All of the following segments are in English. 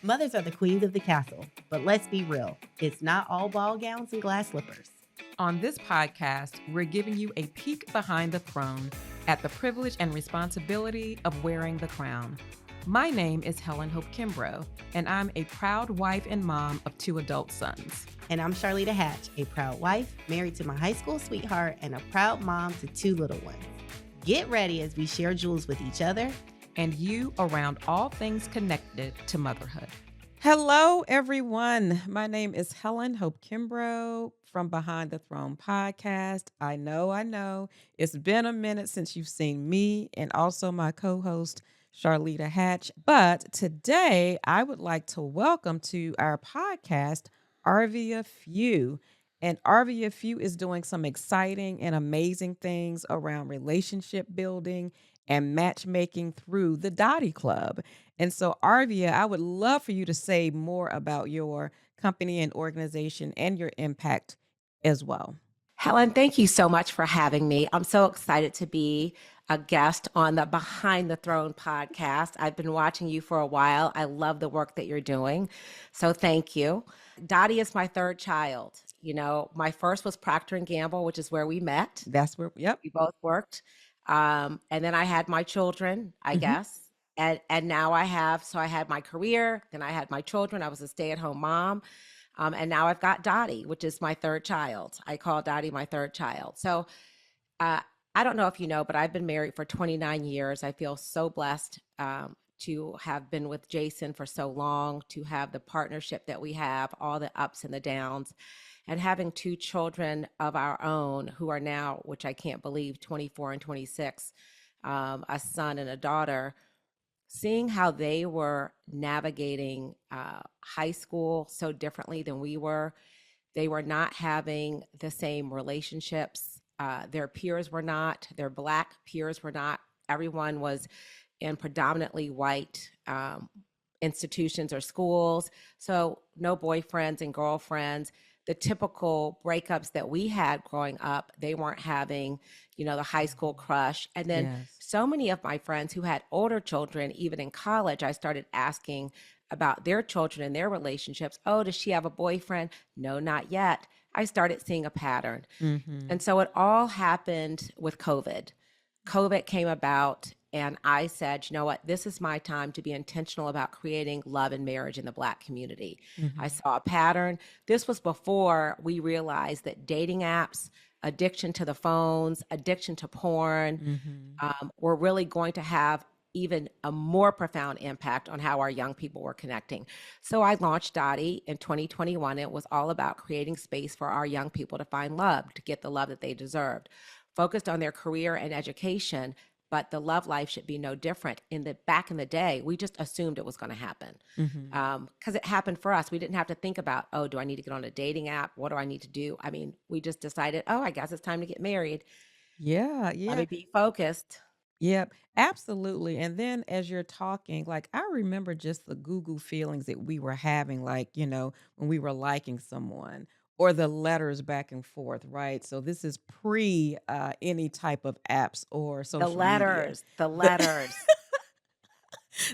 Mothers are the queens of the castle, but let's be real, it's not all ball gowns and glass slippers. On this podcast, we're giving you a peek behind the throne at the privilege and responsibility of wearing the crown. My name is Helen Hope Kimbrough, and I'm a proud wife and mom of 2 adult sons. And I'm Charlita Hatch, a proud wife, married to my high school sweetheart, and a proud mom to 2 little ones. Get ready as we share jewels with each other and you around all things connected to motherhood. Hello, everyone. My name is Helen Hope Kimbrough from Behind the Throne podcast. I know. It's been a minute since you've seen me and also my co-host, Charlita Hatch. But today, I would like to welcome to our podcast, Arvia Few. And Arvia Few is doing some exciting and amazing things around relationship building and matchmaking through the DOTTIE Club. And so, Arvia, I would love for you to say more about your company and organization and your impact as well. Helen, thank you so much for having me. I'm so excited to be a guest on the Behind the Throne podcast. I've been watching you for a while. I love the work that you're doing. So thank you. DOTTIE is my 3rd child. You know, my first was Procter & Gamble, which is where we met. That's where, yep. We both worked. And then I had my children, I guess. And now I had my career, then I had my children. I was a stay-at-home mom. And now I've got DOTTIE, which is my 3rd child. I call DOTTIE my 3rd child. So I don't know if you know, but I've been married for 29 years. I feel so blessed to have been with Jason for so long, to have the partnership that we have, all the ups and the downs, and having 2 children of our own who are now, which I can't believe, 24 and 26, a son and a daughter. Seeing how they were navigating high school so differently than we were. They were not having the same relationships. Their peers were not. Their Black peers were not. Everyone was in predominantly white institutions or schools. So no boyfriends and girlfriends. The typical breakups that we had growing up, they weren't having, the high school crush. And then so many of my friends who had older children, even in college, I started asking about their children and their relationships. Oh, does she have a boyfriend? No, not yet. I started seeing a pattern. And so it all happened with COVID. COVID came about and I said, you know what, this is my time to be intentional about creating love and marriage in the Black community. I saw a pattern. This was before we realized that dating apps, addiction to the phones, addiction to porn, were really going to have even a more profound impact on how our young people were connecting. So I launched DOTTIE in 2021. It was all about creating space for our young people to find love, to get the love that they deserved, focused on their career and education. But the love life should be no different. Back in the day, we just assumed it was going to happen because it happened for us. We didn't have to think about, oh, do I need to get on a dating app? What do I need to do? I mean, we just decided, oh, I guess it's time to get married. Yeah. Let me be focused. Yep, absolutely. And then as you're talking, I remember just the Google feelings that we were having, when we were liking someone or the letters back and forth, right? So this is pre any type of apps or social media. The letters.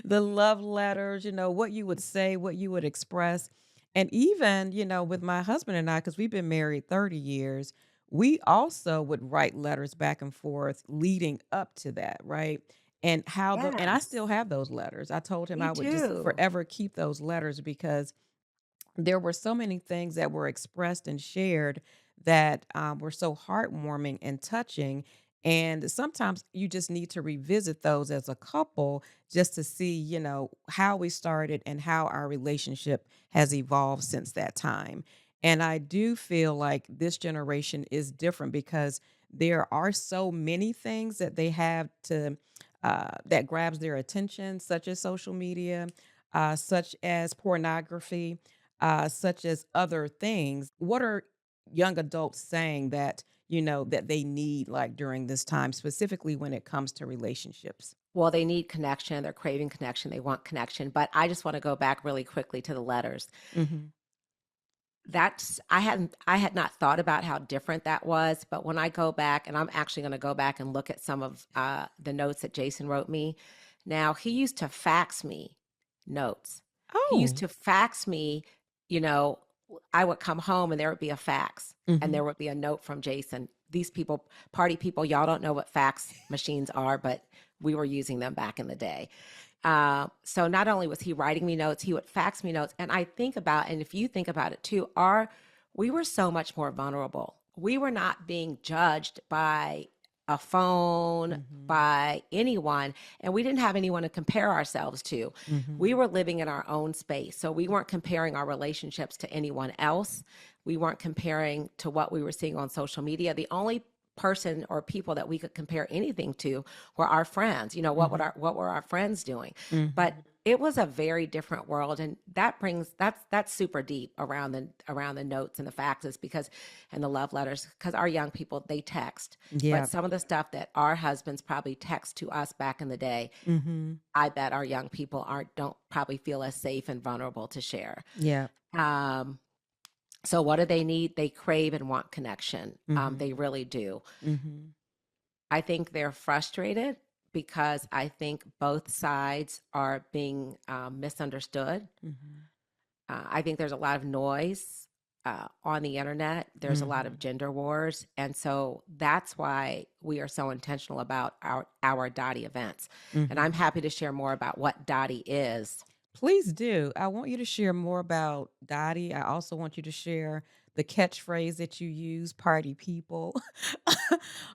The love letters, what you would say, what you would express. And even, with my husband and I, because we've been married 30 years, we also would write letters back and forth leading up to that, right? And and I still have those letters. I told him I would just forever keep those letters because there were so many things that were expressed and shared that were so heartwarming and touching. And sometimes you just need to revisit those as a couple just to see, how we started and how our relationship has evolved since that time. And I do feel like this generation is different because there are so many things that they have to that grabs their attention, such as social media, such as pornography, such as other things. What are young adults saying that that they need during this time, specifically when it comes to relationships? Well, they need connection. They're craving connection. They want connection. But I just want to go back really quickly to the letters. I had not thought about how different that was, but when I go back, and I'm actually going to go back and look at some of the notes that Jason wrote me. Now, he used to fax me notes. He used Oh. to fax me, you know, I would come home and there would be a fax and Mhm. there would be a note from Jason. These people, party people, y'all don't know what fax machines are, but we were using them back in the day. So not only was he writing me notes, he would fax me notes. And I think about, and if you think about it too, we were so much more vulnerable. We were not being judged by a phone, Mhm. by anyone, and we didn't have anyone to compare ourselves to. We Mhm. were living in our own space. So we weren't comparing our relationships to anyone else. We weren't comparing to what we were seeing on social media. The only person or people that we could compare anything to were our friends. Mhm. What were our friends doing? But Mhm. it was a very different world, and that's super deep around the notes and the faxes because and the love letters, because our young people, they text. But Yeah. some of the stuff that our husbands probably text to us back in the day, Mhm. I bet our young people don't probably feel as safe and vulnerable to share. Yeah. Um, so what do they need? They crave and want connection. Mhm. They really do. Mhm. I think they're frustrated because I think both sides are being misunderstood. Mhm. I think there's a lot of noise on the internet. There's a lot of Mhm. gender wars, and so that's why we are so intentional about our Dottie events. And I'm Mhm. happy to share more about what Dottie is. Please do. I want you to share more about Dottie. I also want you to share the catchphrase that you use, party people,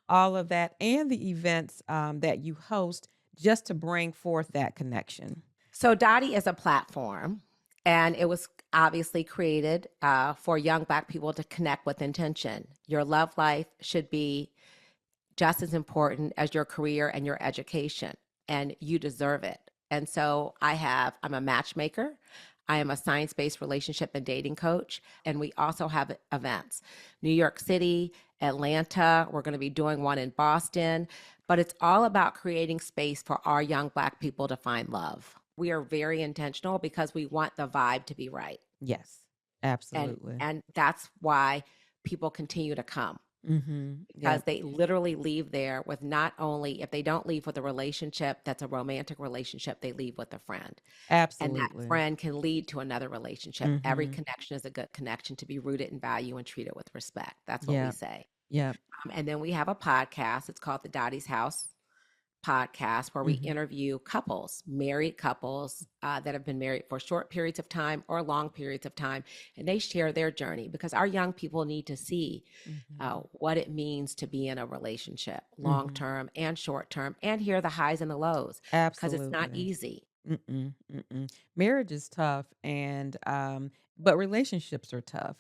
all of that, and the events that you host just to bring forth that connection. So Dottie is a platform, and it was obviously created for young Black people to connect with intention. Your love life should be just as important as your career and your education, and you deserve it. And so I'm a matchmaker. I am a science based relationship and dating coach. And we also have events. New York City, Atlanta, we're going to be doing one in Boston. But it's all about creating space for our young Black people to find love. We are very intentional because we want the vibe to be right. Yes, And absolutely. and that's why people continue to come, because Yep. they literally leave there with, not only, if they don't leave with a relationship that's a romantic relationship, they leave with a friend. And that Absolutely. friend can lead to another relationship. Every Mm-hmm. connection is a good connection, to be rooted in value and treated with respect. That's what we Yep. say. Yep. And then we have a podcast. It's called the Dottie's House podcast, where we Mm-hmm. interview couples, married couples that have been married for short periods of time or long periods of time, and they share their journey, because our young people need to see Mm-hmm. what it means to be in a relationship, long Mm-hmm. term and short term, and hear the highs and the lows, because it's not Absolutely. easy. Mm-mm, mm-mm. Marriage is tough, and but relationships are tough.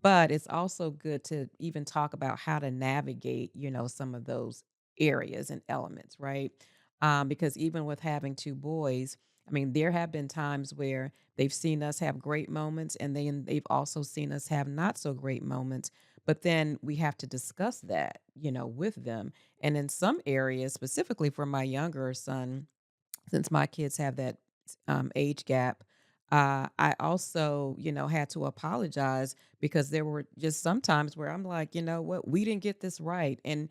But it's also good to even talk about how to navigate, some of those areas and elements, right? Because even with having two boys, I mean, there have been times where they've seen us have great moments, and then they've also seen us have not so great moments. But then we have to discuss that, with them. And in some areas, specifically for my younger son, since my kids have that age gap, I also, had to apologize because there were just some times where I'm like, you know what, we didn't get this right, and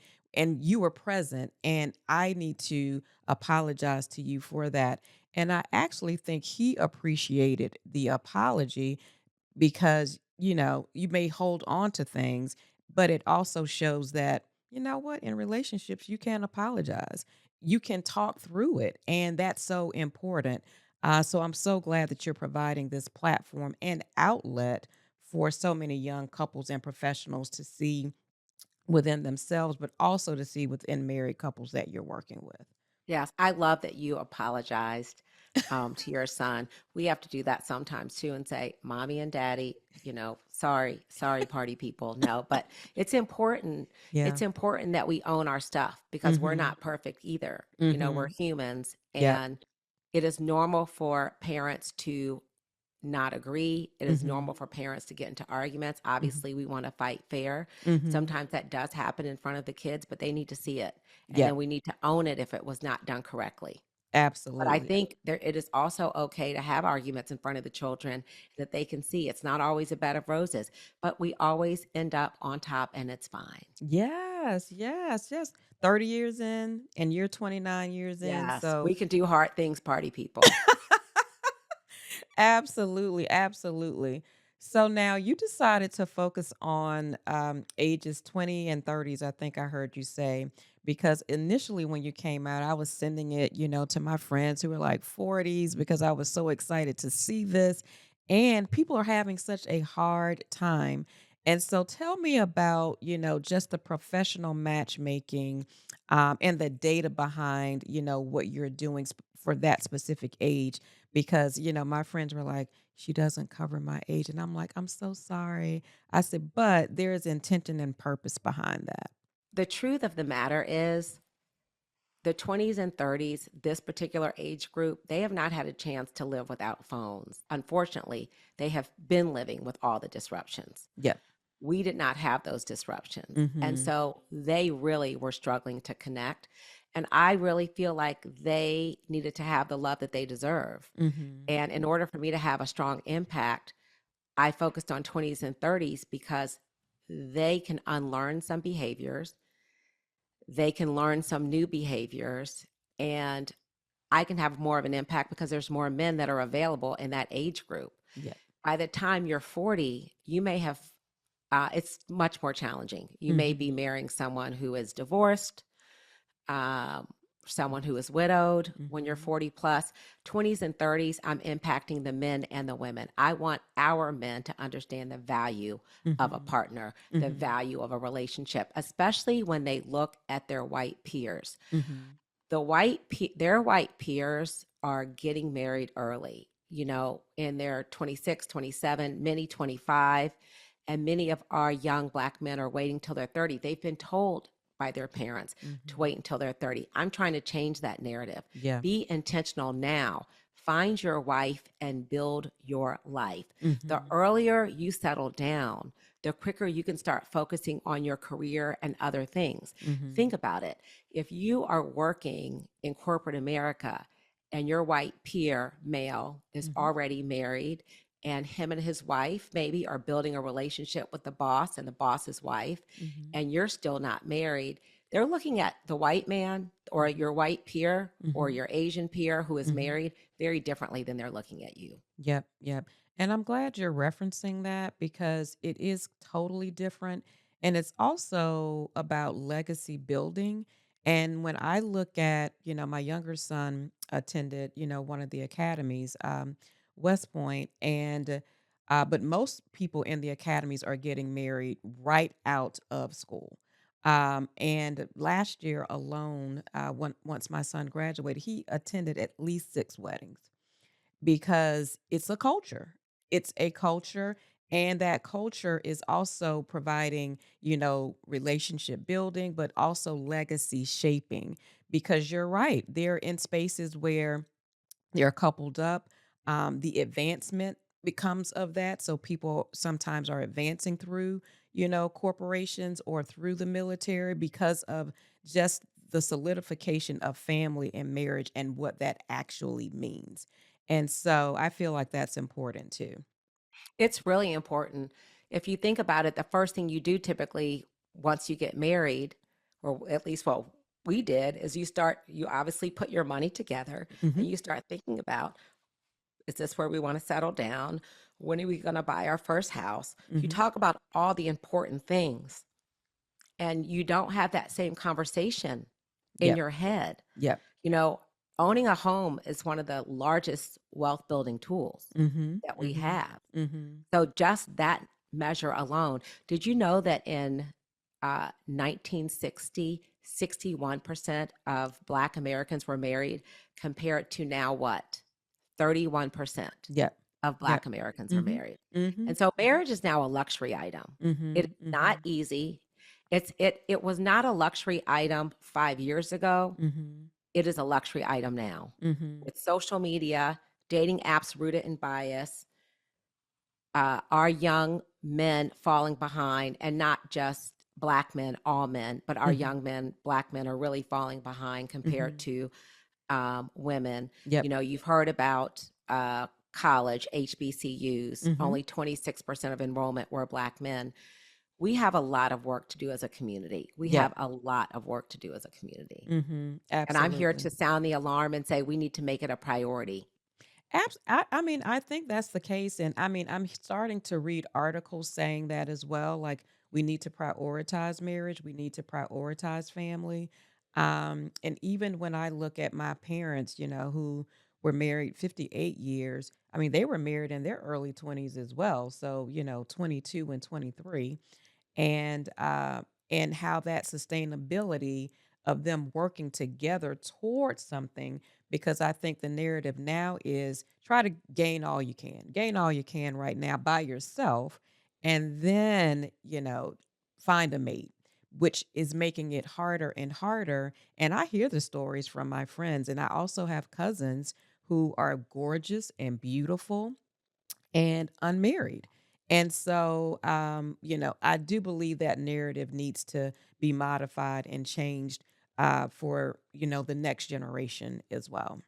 you were present, and I need to apologize to you for that. And I actually think he appreciated the apology because, you may hold on to things, but it also shows that, you know what, in relationships, you can apologize. You can talk through it. And that's so important. So I'm so glad that you're providing this platform and outlet for so many young couples and professionals to see within themselves, but also to see within married couples that you're working with. Yes, I love that you apologized to your son. We have to do that sometimes too, and say, "Mommy and Daddy, sorry, party people." No, but it's important. Yeah. It's important that we own our stuff, because we're Mm-hmm. not perfect either. We're Mm-hmm. humans, Yep. and it is normal for parents to not agree. It is Mm-hmm. normal for parents to get into arguments. Mm-hmm. Obviously, we want to fight fair. Mm-hmm. Sometimes that does happen in front of the kids, but they need to see it. And then Yep. we need to own it if it was not done correctly. But I Absolutely. think it is also okay to have arguments in front of the children, that they can see it's not always a bed of roses, but we always end up on top, and it's fine. Yes, yes, yes. 30 years in and you're 29 years in. Yes, So we can do hard things, party people. Absolutely, absolutely. So now you decided to focus on ages 20 and 30s, I think I heard you say, because initially when you came out, I was sending it, to my friends who were like 40s because I was so excited to see this. And people are having such a hard time. And so tell me about, just the professional matchmaking and the data behind, what you're doing for that specific age because, my friends were like, she doesn't cover my age. And I'm like, I'm so sorry. I said, but there is intention and purpose behind that. The truth of the matter is, the 20s and 30s, this particular age group, they have not had a chance to live without phones. Unfortunately, they have been living with all the disruptions. Yeah. We did not have those disruptions. And Mm-hmm. so they really were struggling to connect. And I really feel like they needed to have the love that they deserve. Mm-hmm. And in order for me to have a strong impact, I focused on 20s and 30s because they can unlearn some behaviors, they can learn some new behaviors, and I can have more of an impact because there's more men that are available in that age group. Yeah. By the time you're 40, you may have, it's much more challenging. You may be Mm-hmm. marrying someone who is divorced, um, someone who is widowed when you're Mm-hmm. 40 plus. 20s and 30s, I'm impacting the men and the women. I want our men to understand the value of a Mm-hmm. partner, the Mm-hmm. value of a relationship, especially when they look at their white peers. Mm-hmm. Their white peers are getting married early, in their 26, 27, many 25, and many of our young Black men are waiting till they're 30. They've been told by their parents to Mm-hmm. wait until they're 30. I'm trying to change that narrative. Yeah. Be intentional now. Find your wife and build your life. The Mm-hmm. earlier you settle down, the quicker you can start focusing on your career and other things. Mm-hmm. Think about it. If you are working in corporate America and your white peer male is Mm-hmm. already married and him and his wife maybe are building a relationship with the boss and the boss's wife, Mm-hmm. and you're still not married, they're looking at the white man or your white peer or Mm-hmm. your Asian peer who is Mm-hmm. married very differently than they're looking at you. Yep, yep. And I'm glad you're referencing that because it is totally different. And it's also about legacy building. And when I look at, my younger son attended, one of the academies, West Point, and but most people in the academies are getting married right out of school. And last year alone, once my son graduated, he attended at least 6 weddings because it's a culture. It's a culture. And that culture is also providing, relationship building, but also legacy shaping. Because you're right, they're in spaces where they're coupled up. The advancement becomes of that. So people sometimes are advancing through, corporations or through the military because of just the solidification of family and marriage and what that actually means. And so I feel like that's important too. It's really important. If you think about it, the first thing you do typically once you get married, or at least what we did, is you obviously put your money together Hmm. and you start thinking about, is this where we want to settle down? When are we going to buy our first house? You Hmm. talk about all the important things, and you don't have that same conversation in Yep. your head. Yep. You know, owning a home is one of the largest wealth building tools Hmm. that we Hmm. have. Hmm. So just that measure alone, did you know that in 1960, 61% of Black Americans were married compared to now what? 31% Yep. of Yep. Black Americans are Hmm. married. Hmm. And so marriage is now a luxury item. It is Hmm. not Hmm. easy. It was not a luxury item 5 years ago. Hmm. It is a luxury item now. Hmm. With social media, dating apps rooted in bias, our young men falling behind, and not just Black men, all men, but our Hmm. young men, Black men, are really falling behind compared Hmm. to women. Yep. You've heard about college, HBCUs, Hmm. only 26% of enrollment were Black men. We have a lot of work to do as a community. We Yep. have a lot of work to do as a community. Hmm. And I'm here Absolutely. to sound the alarm and say we need to make it a priority. I mean, I think that's the case. And I mean, I'm starting to read articles saying that as well. Like, we need to prioritize marriage, we need to prioritize family. And even when I look at my parents, who were married 58 years, I mean, they were married in their early 20s as well. So, 22 and 23, and how that sustainability of them working together towards something, because I think the narrative now is try to gain all you can right now by yourself, and then find a mate, which is making it harder and harder. And I hear the stories from my friends, and I also have cousins who are gorgeous and beautiful and unmarried. And so, I do believe that narrative needs to be modified and changed for, the next generation as well.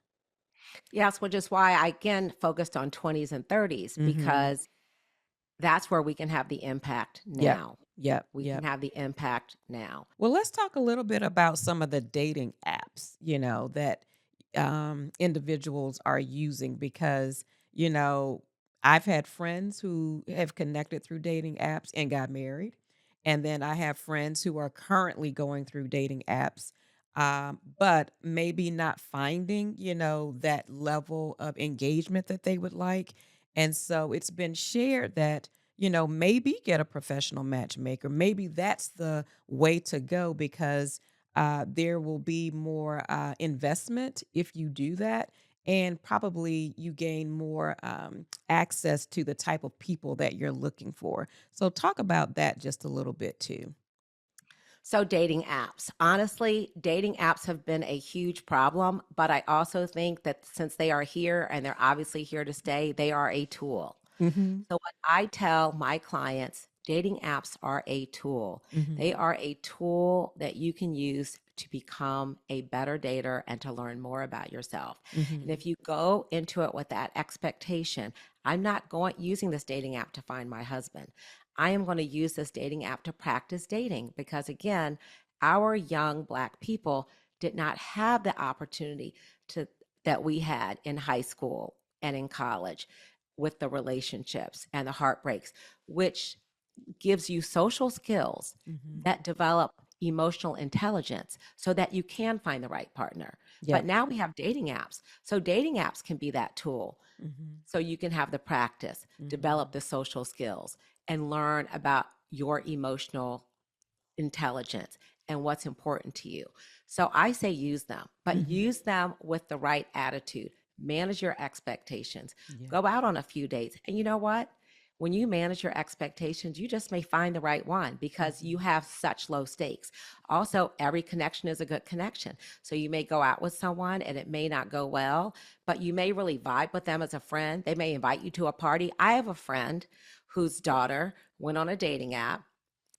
Yes, which is why I again focused on 20s and 30s, Mm-hmm. because that's where we can have the impact Yep. now. Yep. We can Yep. have the impact now. Well, let's talk a little bit about some of the dating apps, that individuals are using, because, you know, I've had friends who have connected through dating apps and got married. And then I have friends who are currently going through dating apps, but maybe not finding, that level of engagement that they would like. And so it's been shared that, maybe get a professional matchmaker. Maybe that's the way to go, because there will be more investment if you do that. And probably you gain more access to the type of people that you're looking for. So, talk about that just a little bit too. So, dating apps. Honestly, dating apps have been a huge problem, but I also think that since they are here and they're obviously here to stay, they are a tool. Hmm. So, what I tell my clients, dating apps are a tool. Hmm. They are a tool that you can use to become a better dater and to learn more about yourself. And Hmm. if you go into it with that expectation, I'm not going using this dating app to find my husband. I am going to use this dating app to practice dating, because again, our young Black people did not have the opportunity to that we had in high school and in college, with the relationships and the heartbreaks, which gives you social skills Hmm. that develop emotional intelligence so that you can find the right partner. But Yep. now we have dating apps. So dating apps can be that tool. Hmm. So you can have the practice, develop Hmm. the social skills, and learn about your emotional intelligence and what's important to you. So I say use them, but Hmm. use them with the right attitude. Manage your expectations. Yeah. Go out on a few dates. And you know what? When you manage your expectations, you just may find the right one because you Hmm. have such low stakes. Also, every connection is a good connection. So you may go out with someone and it may not go well, but you may really vibe with them as a friend. They may invite you to a party. I have a friend whose daughter went on a dating app,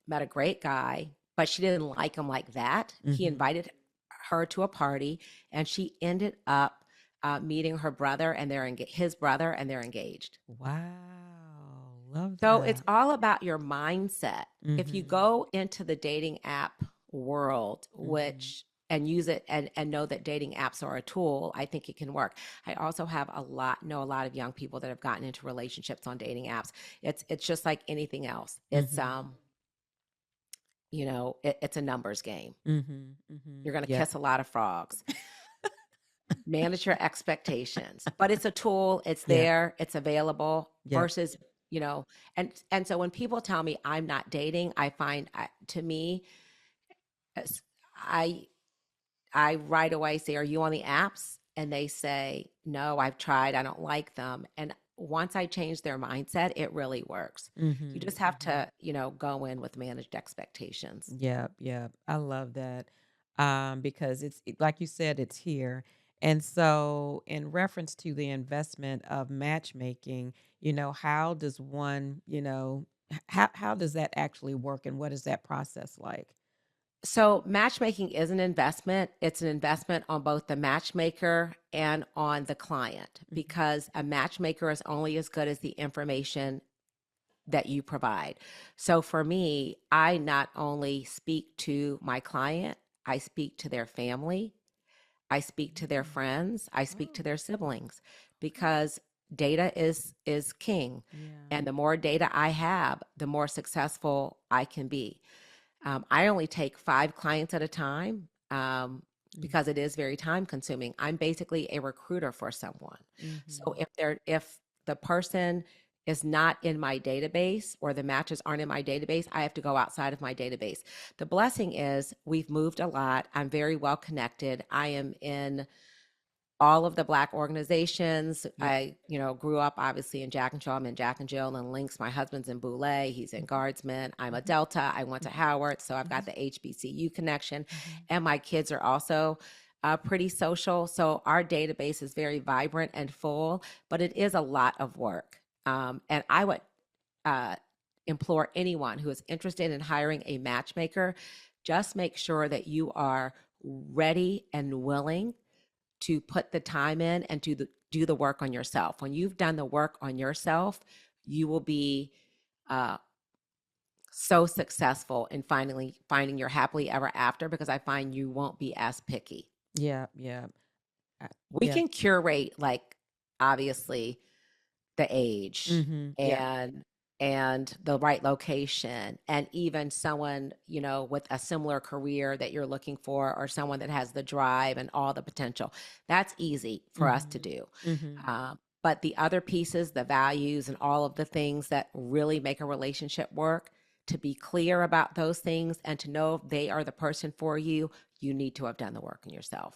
met a great guy, but she didn't like him like that. He Hmm. invited her to a party, and she ended up meeting her brother, and his brother, and they're engaged. Wow. Love So it's that. all about your mindset. If you Hmm. go into the dating app world, Hmm. which and use it and know that dating apps are a tool, I think it can work. I also have know a lot of young people that have gotten into relationships on dating apps. It's just like anything else. Hmm. It's a numbers game. Hmm. Hmm. You're going to Yep. kiss a lot of frogs. Manage your expectations, but it's a tool. It's Yep. there. It's available. Yep. Versus, and so when people tell me I'm not dating, I find to me, as- I I right away say, "Are you on the apps?" And they say, "No, I've tried. I don't like them." And once I change their mindset, it really works. You Mhm, just have mhm. to, go in with managed expectations. Yep, yep. I love that. Because like you said, it's here. And so, in reference to the investment of matchmaking, how does one, how does that actually work, and what is that process like? So, matchmaking is an investment. It's an investment on both the matchmaker and on the client, Mhm. because a matchmaker is only as good as the information that you provide. So, for me, I not only speak to my client, I speak to their family, I speak to their Mm. friends, I speak to Oh, their siblings, because data is king. Yeah. And the more data I have, the more successful I can be. I only take 5 clients at a time, Mm-hmm. because it is very time consuming. I'm basically a recruiter for someone. So Mm-hmm. if the person is not in my database or the matches aren't in my database, I have to go outside of my database. The blessing is we've moved a lot. I'm very well connected. I am in all of the Black organizations. Yep. I, grew up obviously in Jack and Jill. I'm in Jack and Jill and Links. My husband's in Boulay. He's in Mm-hmm. Guardsman. I'm a Mm-hmm. Delta. I went to Mm-hmm. Howard, so I've Mm-hmm. got the HBCU connection. Mm-hmm. And my kids are also pretty social. So our database is very vibrant and full, but it is a lot of work. And I would uh, implore anyone who is interested in hiring a matchmaker, just make sure that you are ready and willing to put the time in and do the work on yourself. When you've done the work on yourself, you will be uh, so successful in finding your happily ever after, because I find you won't be as picky. Yeah. Yeah. I- We yeah. can curate, like, obviously the age Mm-hmm. Yeah. and the right location, and even someone, with a similar career that you're looking for, or someone that has the drive and all the potential. That's easy for us to Mm-hmm. do. Mm-hmm. But the other pieces, the values and all of the things that really make a relationship work, to be clear about those things and to know if they are the person for you, you need to have done the work on yourself.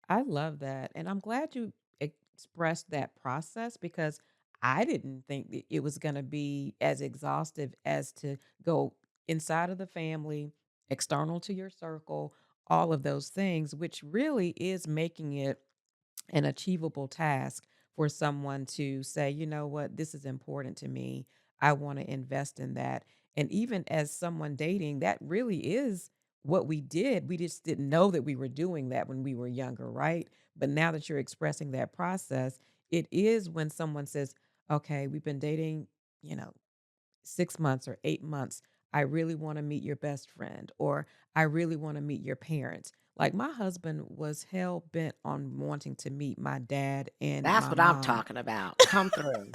I love that. And I'm glad you expressed that process because I didn't think that it was going to be as exhaustive as to go inside of the family, external to your circle, all of those things, which really is making it an achievable task for someone to say, you know what, this is important to me. I want to invest in that. And even as someone dating, that really is what we did. We just didn't know that we were doing that when we were younger, right? But now that you're expressing that process, it is when someone says, okay, we've been dating, you know, 6 months or 8 months. I really want to meet your best friend, or I really want to meet your parents. Like my husband was hell bent on wanting to meet my dad and That's my what I'm mom. talking about. Come through.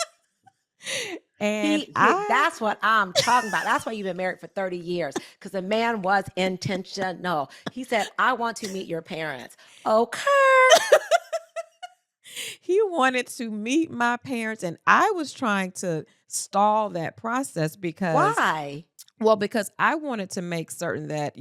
And He I, that's what I'm talking about. That's why you've been married for 30 years, because the man was intentional. He said, I want to meet your parents. Okay. he wanted to meet my parents, and I was trying to stall that process because Why? well, because I wanted to make certain that,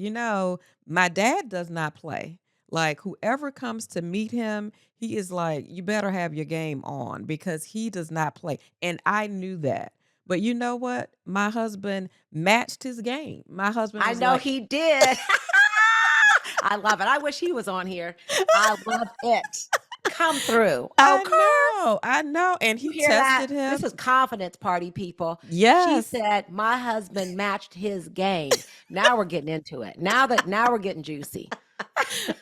my dad does not play. Like, whoever comes to meet him, he is like, you better have your game on because he does not play. And I knew that. But you know what? My husband matched his game. My husband I was know like, he did. I love it. I wish he was on here. I love it. Come through. Okay. I know. And You he hear that? tested This him. is confidence party, people. She Yes. said, my husband matched his game. Now we're getting into it. Now we're getting juicy.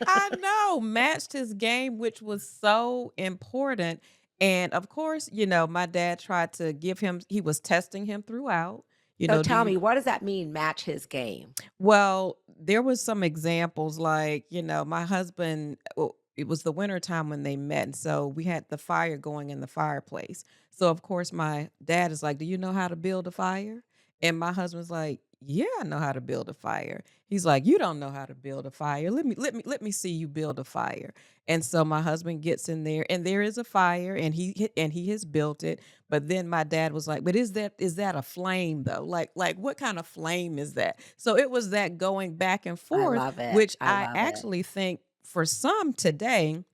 I know, matched his game, which was so important. And of course, my dad tried to give him, he was testing him throughout. So Do tell you, me, what does that mean, match his game? well, there was some examples like, my husband, well, it was the winter time when they met. And so we had the fire going in the fireplace. So of course my dad is like, do you know how to build a fire? And my husband's like, yeah, I know how to build a fire. He's like, you don't know how to build a fire. Let me see you build a fire. And so my husband gets in there and there is a fire and he has built it. But then my dad was like, "But is that a flame though? Like what kind of flame is that?" So it was that going back and I forth, love it. which I I love it. actually think for some today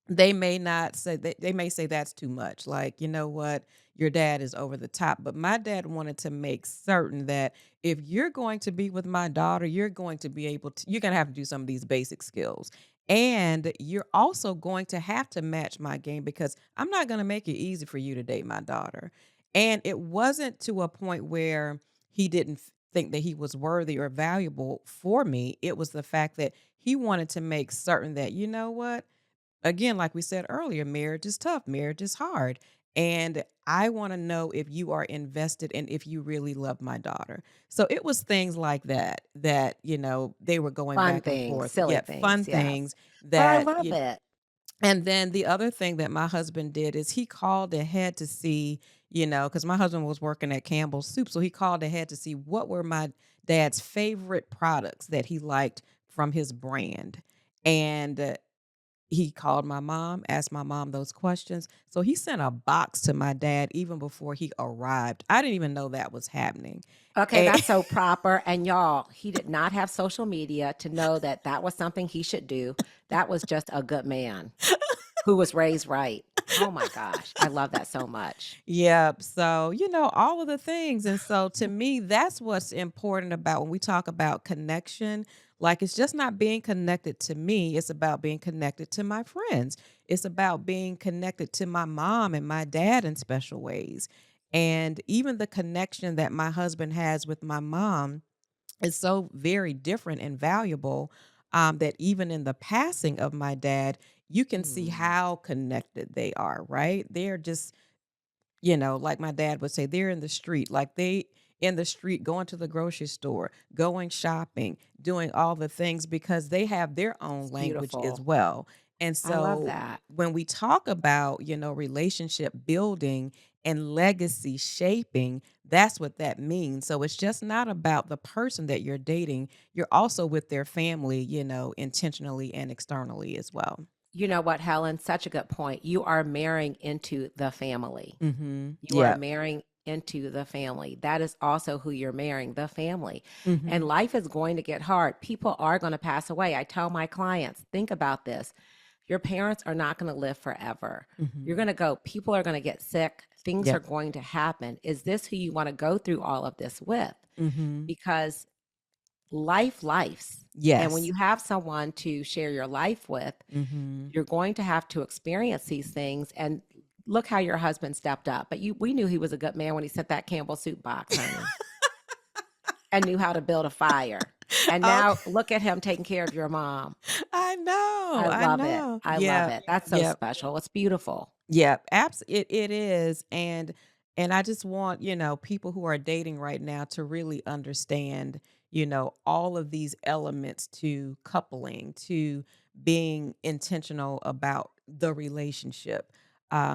they may not say they may say that's too much. Like, you know what? Your dad is over the top. But my dad wanted to make certain that if you're going to be with my daughter, you're going to have to do some of these basic skills. And you're also going to have to match my game because I'm not going to make it easy for you to date my daughter. And it wasn't to a point where he didn't think that he was worthy or valuable for me. It was the fact that he wanted to make certain that, you know what? Again, like we said earlier, marriage is tough, marriage is hard. And I want to know if you are invested and if you really love my daughter. So it was things like that, they were going Fun back and things, forth. silly Yet fun things. Yes. things But I that love it. And then the other thing that my husband did is he called ahead to see, because my husband was working at Campbell's Soup. So he called ahead to see what were my dad's favorite products that he liked from his brand. And he called my mom, asked my mom those questions. So he sent a box to my dad even before he arrived. I didn't even know that was happening. Okay, And that's so proper. And y'all, he did not have social media to know that that was something he should do. That was just a good man who was raised right. Oh my gosh, I love that so much. Yep. So, all of the things. And so to me, that's what's important about when we talk about connection. Like, it's just not being connected to me, it's about being connected to my friends. It's about being connected to my mom and my dad in special ways. And even the connection that my husband has with my mom is so very different and valuable, that even in the passing of my dad, you can see Mm, how connected they are, right? They're just, like my dad would say, they're in the street, like they in the street, going to the grocery store, going shopping, doing all the things because they have their own it's language as beautiful. well. And I love so that. when we talk about, relationship building and legacy shaping, that's what that means. So it's just not about the person that you're dating. You're also with their family, intentionally and externally as well. You know what, Helen? Such a good point. You are marrying into the family. Mhm. You are Yep. marrying into the family. That is also who you're marrying, the family. And Mhm. life is going to get hard. People are going to pass away. I tell my clients, think about this. Your parents are not going to live forever. You're Mhm. going to go, people are going to get sick. Things are Yep. going to happen. Is this who you want to go through all of this with? Mhm. Because lives. And when Yes. you have someone to share your life with, Mhm. you're going to have to experience these things. And look how your husband stepped up. But we knew he was a good man when he sent that Campbell soup box, honey, and knew how to build a fire. And now Okay. look at him taking care of your mom. I know. I I love it. know. I love Yep. it. That's so Yep. special. It's beautiful. Yep. It is. And I just want, people who are dating right now to really understand, all of these elements to coupling, to being intentional about the relationship.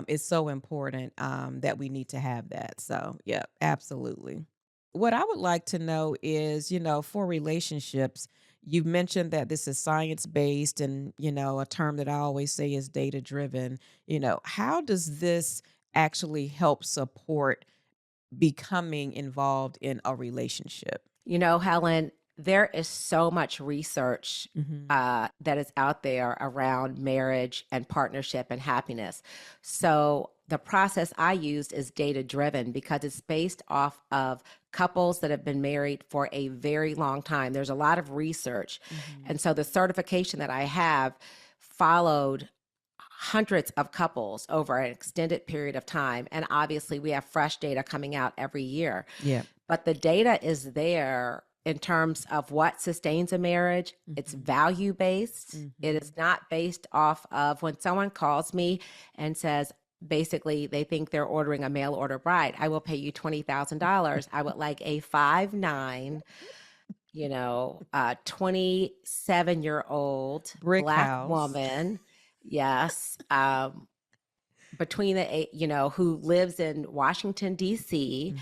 It's so important, that we need to have that. So, yeah, absolutely. What I would like to know is, for relationships, you mentioned that this is science based and, a term that I always say is data driven. How does this actually help support becoming involved in a relationship? You know, Helen, there is so much research Mhm. that is out there around marriage and partnership and happiness. So the process I used is data driven because it's based off of couples that have been married for a very long time. There's a lot of research. Mhm. And so the certification that I have followed hundreds of couples over an extended period of time. And obviously, we have fresh data coming out every year. Yeah. But the data is there in terms of what sustains a marriage. It's Mhm. value based. It is Mhm. not based off of when someone calls me and says, basically, they think they're ordering a mail order bride. I will pay you $20,000. I would like a 5'9", 27-year-old Brick Black house. woman. Yes. Between the eight, who lives in Washington, D.C., Mhm.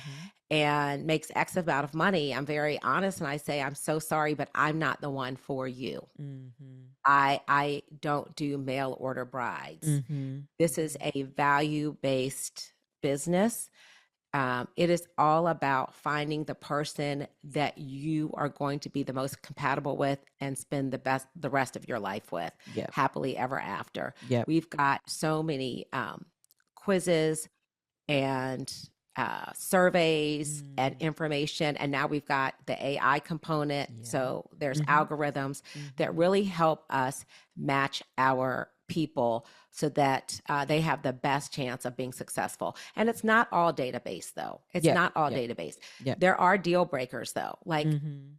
and makes X amount of money. I'm very honest and I say, I'm so sorry, but I'm not the one for you. Mhm. I don't do mail order brides. Mhm. This is Mhm. a value based business. It is all about finding the person that you are going to be the most compatible with and spend the rest of your life with, Yep. happily ever after. Yep. We've got so many quizzes and surveys and Mm. information. And now we've got the AI component. Yeah. So there's Mhm. algorithms that Mhm. really help us match our people so that they have the best chance of being successful. And it's not all database, though. It's Yep. not all Yep. database. Yep. There are deal breakers, though. Like Mhm.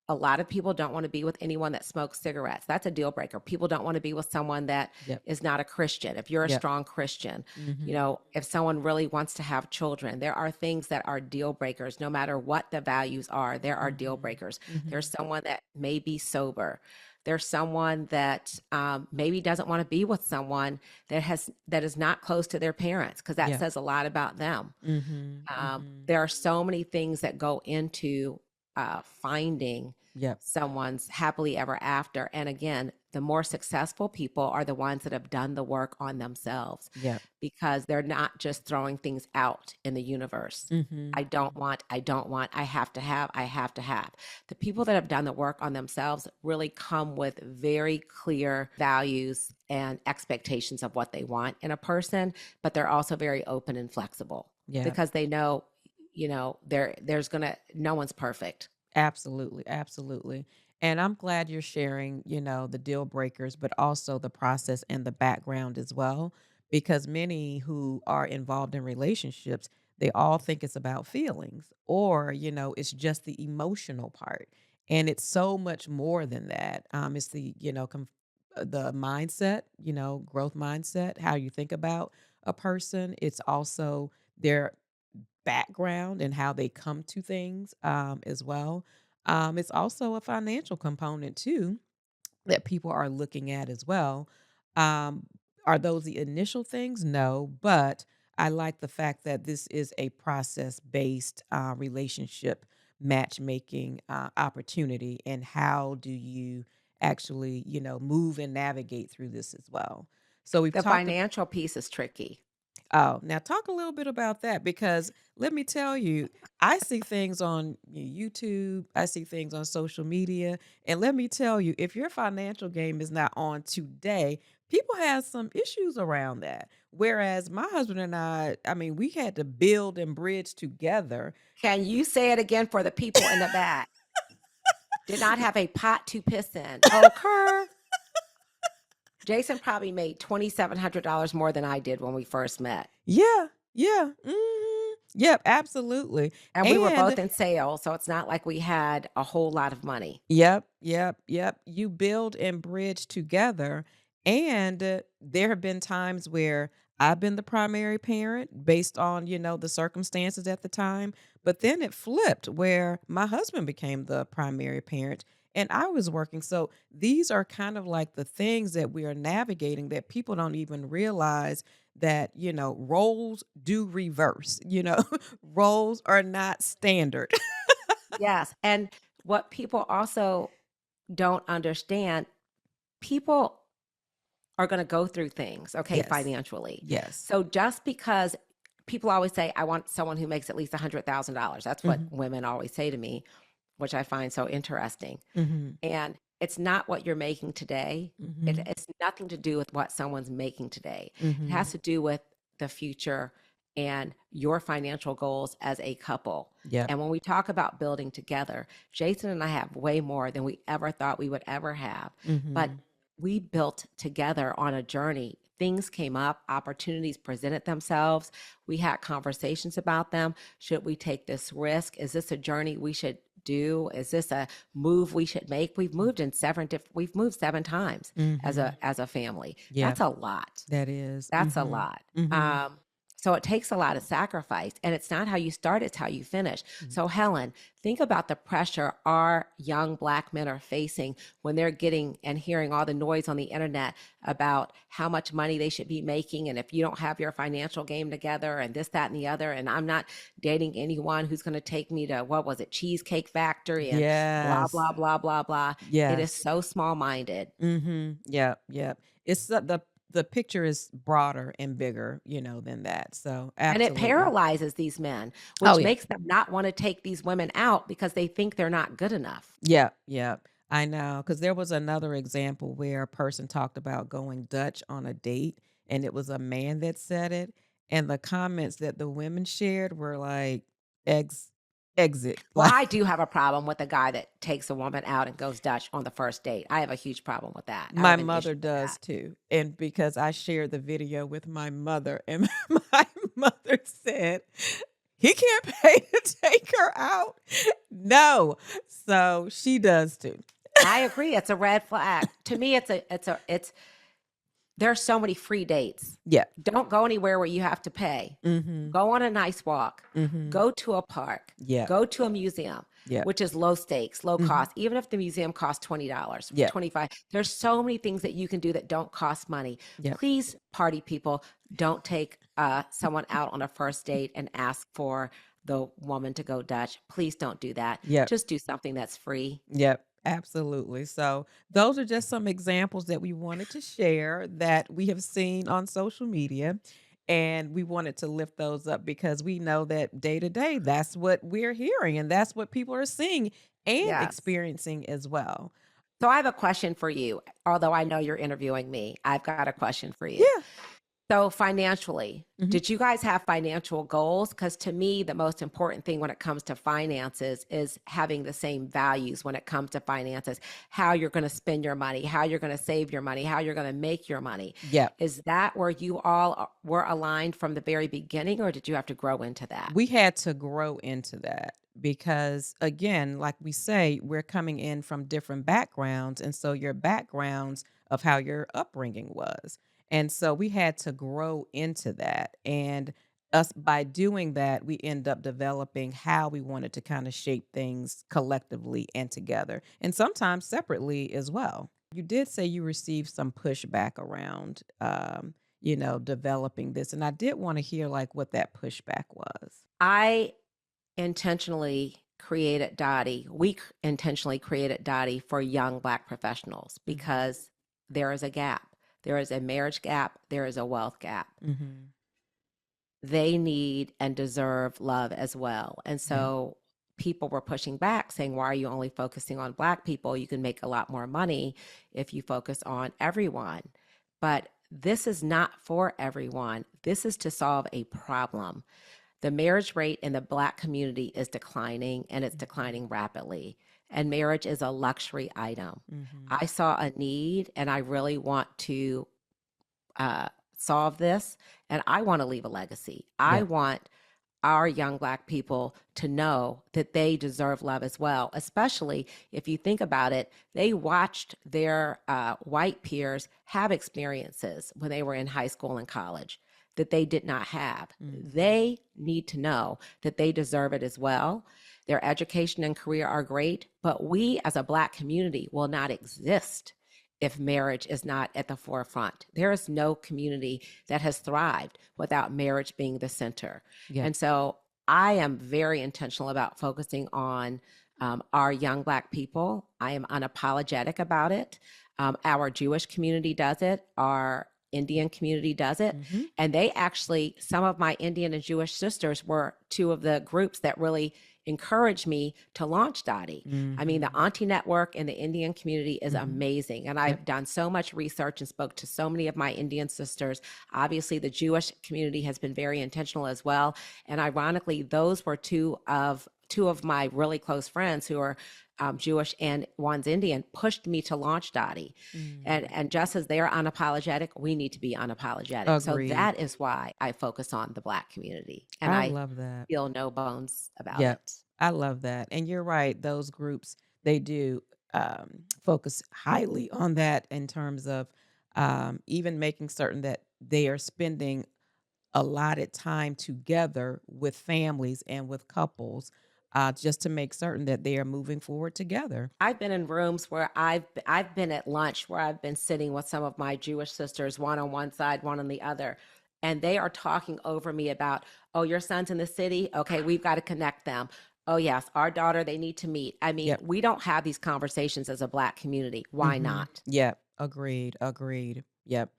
a lot of people don't want to be with anyone that smokes cigarettes. That's a deal breaker. People don't want to be with someone that Yep. is not a Christian. If you're a Yep. strong Christian, Mhm. if someone really wants to have children, there are things that are deal breakers. No matter what the values are, there are deal Mhm. breakers. There's Mhm. someone that may be sober. There's someone that maybe doesn't want to be with someone that is not close to their parents, because that Yeah. says a lot about them. Mm-hmm. There are so many things that go into finding Yep. someone's happily ever after. And again, the more successful people are the ones that have done the work on themselves, Yep. because they're not just throwing things out in the universe. Mm-hmm. I don't want, I have to have, I have to have. The people that have done the work on themselves really come with very clear values and expectations of what they want in a person, but they're also very open and flexible, Yeah. because they know, no one's perfect. Absolutely, absolutely. And I'm glad you're sharing, the deal breakers, but also the process and the background as well. Because many who are involved in relationships, they all think it's about feelings or, it's just the emotional part. And it's so much more than that. It's the, the mindset, growth mindset, how you think about a person. It's also their background and how they come to things as well. It's also a financial component too that people are looking at as well. Um, are those the initial things? No, but I like the fact that this is a process based relationship matchmaking opportunity. And how do you actually, move and navigate through this as well? So we've The talked. financial piece is tricky. Oh, now talk a little bit about that because let me tell you, I see things on YouTube, I see things on social media, and let me tell you, if your financial game is not on today, people have some issues around that. Whereas my husband and I mean, we had to build and bridge together. Can you say it again for the people in the back? Did not have a pot to piss in. Okay. Jason probably made $2,700 more than I did when we first met. Yeah, yeah, yep, absolutely. And we were And both in sales, so it's not like we had a whole lot of money. yep, yep, yep. You build and bridge together. And there have been times where I've been the primary parent based on, the circumstances at the time. But then it flipped where my husband became the primary parent and I was working. So these are kind of like the things that we are navigating that people don't even realize that, roles do reverse, roles are not standard. Yes. And what people also don't understand, people are going to go through things, okay, Yes. financially. Yes. So just because people always say, I want someone who makes at least $100,000, that's what Mhm. women always say to me, which I find so interesting. Mhm. And it's not what you're making today. Mhm. It's nothing to do with what someone's making today. It has Mhm. to do with the future and your financial goals as a couple. Yep. And when we talk about building together, Jason and I have way more than we ever thought we would ever have. But Mhm. we built together on a journey. Things came up, opportunities presented themselves. We had conversations about them. Should we take this risk? Is this a journey we should do? Is this a move we should make? We've moved 7 times Mhm. as a family. Yep. That's a lot. That is. That's a Mhm. lot. Mhm. So it takes a lot of sacrifice, and it's not how you start, it's how you finish. Mm. So Helen, think about the pressure our young Black men are facing when they're getting and hearing all the noise on the internet about how much money they should be making. And if you don't have your financial game together and this, that, and the other, and I'm not dating anyone who's going to take me to, what was it, Cheesecake Factory and blah, Yes. blah, blah, blah, blah. It is Yes. so small-minded. Mhm. Yep. Yep. It's the picture is broader and bigger, than that. So And it absolutely. paralyzes these men, Oh which yeah. makes them not want to take these women out because they think they're not good enough. Yep. Yep. I know because there was another example where a person talked about going Dutch on a date, and it was a man that said it, and the comments that the women shared were like, "Ex, exit." Well, Like I do have a problem with a guy that takes a woman out and goes Dutch on the first date. I have a huge problem with that. I my have an issue mother with that. does too, and because I shared the video with my mother, and my mother said, "He can't pay to take her out." No, so she does too. I agree. It's a red flag. To me, it's There's so many free dates. Yeah. Don't go anywhere where you have to pay. Mm-hmm. Go on a nice walk. Mm-hmm. Go to a park. Yeah. Go to a museum, Yeah. which is low stakes, low Mm-hmm. cost. Even if the museum costs $20, Yeah. 25, there's so many things that you can do that don't cost money. Yeah. Please, party people, don't take someone out on a first date and ask for the woman to go Dutch. Please don't do that. Yeah. Just do something that's free. Yep, absolutely. So, those are just some examples that we wanted to share that we have seen on social media. And we wanted to lift those up because we know that day to day, that's what we're hearing and that's what people are seeing and Yes. experiencing as well. So I have a question for you. Although I know you're interviewing me, I've got a question for you. Yeah. So financially, Mhm. did you guys have financial goals? Because to me, the most important thing when it comes to finances is having the same values when it comes to finances, how you're going to spend your money, how you're going to save your money, how you're going to make your money. Yep. Is that where you all were aligned from the very beginning, or did you have to grow into that? We had to grow into that because, again, like we say, we're coming in from different backgrounds. And so your backgrounds of how your upbringing was. And so we had to grow into that. And us, by doing that, we end up developing how we wanted to kind of shape things collectively and together, and sometimes separately as well. You did say you received some pushback around, developing this. And I did want to hear like what that pushback was. I intentionally created Dottie. Intentionally created Dottie for young Black professionals because there is a gap. There is a marriage gap. There is a wealth gap. Mm-hmm. They need and deserve love as well. And Yeah. so people were pushing back saying, why are you only focusing on Black people? You can make a lot more money if you focus on everyone. But this is not for everyone. This is to solve a problem. The marriage rate in the Black community is declining, and it's declining rapidly. And marriage is a luxury item. Mm-hmm. I saw a need, and I really want to solve this, and I want to leave a legacy. I Yeah. want our young Black people to know that they deserve love as well, especially if you think about it, they watched their white peers have experiences when they were in high school and college that they did not have. They need to know that they deserve it as well. Their education and career are great, but we as a Black community will not exist if marriage is not at the forefront. There is no community that has thrived without marriage being the center. Yeah. And so I am very intentional about focusing on our young Black people. I am unapologetic about it. Our Jewish community does it. Our Indian community does it. Mm-hmm. And they actually, some of my Indian and Jewish sisters were two of the groups that really encouraged me to launch Dottie. I mean, the Auntie Network in the Indian community is amazing. And I've done so much research and spoke to so many of my Indian sisters. Obviously, the Jewish community has been very intentional as well. And ironically, those were two of my really close friends who are Jewish and one's Indian, pushed me to launch Dottie. And just as they're unapologetic, we need to be unapologetic. Agreed. So that is why I focus on the Black community. And I I love that. feel no bones about Yep. it. I love that. And you're right. Those groups, they do focus highly on that in terms of even making certain that they are spending allotted time together with families and with couples, just to make certain that they are moving forward together. I've been in rooms where I've been at lunch where I've been sitting with some of my Jewish sisters, one on one side, one on the other, and they are talking over me about, oh, your son's in the city. Okay, we've got to connect them. Oh yes, our daughter, they need to meet. I mean, Yep. we don't have these conversations as a Black community. Why not? Yep. Agreed. Agreed. Yep.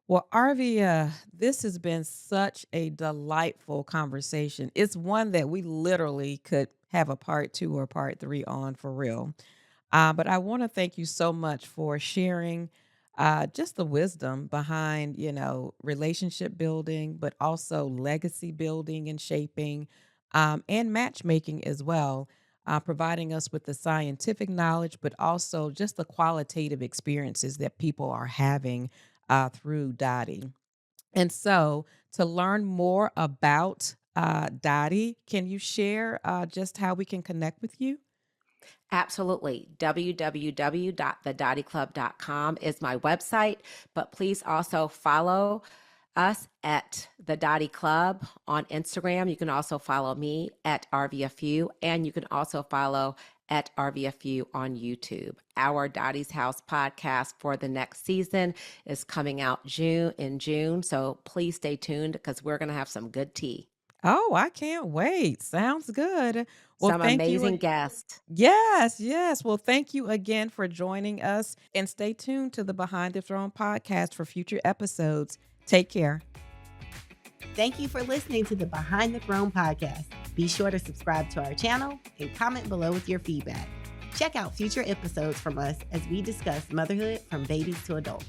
Well, Arvia, this has been such a delightful conversation. It's one that we literally could have a part 2 or part 3 on for real. But I want to thank you so much for sharing just the wisdom behind, relationship building, but also legacy building and shaping, and matchmaking as well, providing us with the scientific knowledge, but also just the qualitative experiences that people are having through Dottie. And so, to learn more about Dottie, can you share just how we can connect with you? Absolutely. www.thedottieclub.com is my website, but please also follow us at the Dottie Club on Instagram. You can also follow me at Arvia Few, and you can also follow at Arvia Few on YouTube. Our Dottie's House podcast for the next season is coming out in June. So please stay tuned because we're going to have some good tea. Oh, I can't wait. Sounds good. Well, Some thank you. amazing guests. Yes, yes. Well, thank you again for joining us, and stay tuned to the Behind the Throne podcast for future episodes. Take care. Thank you for listening to the Behind the Throne podcast. Be sure to subscribe to our channel and comment below with your feedback. Check out future episodes from us as we discuss motherhood from babies to adults.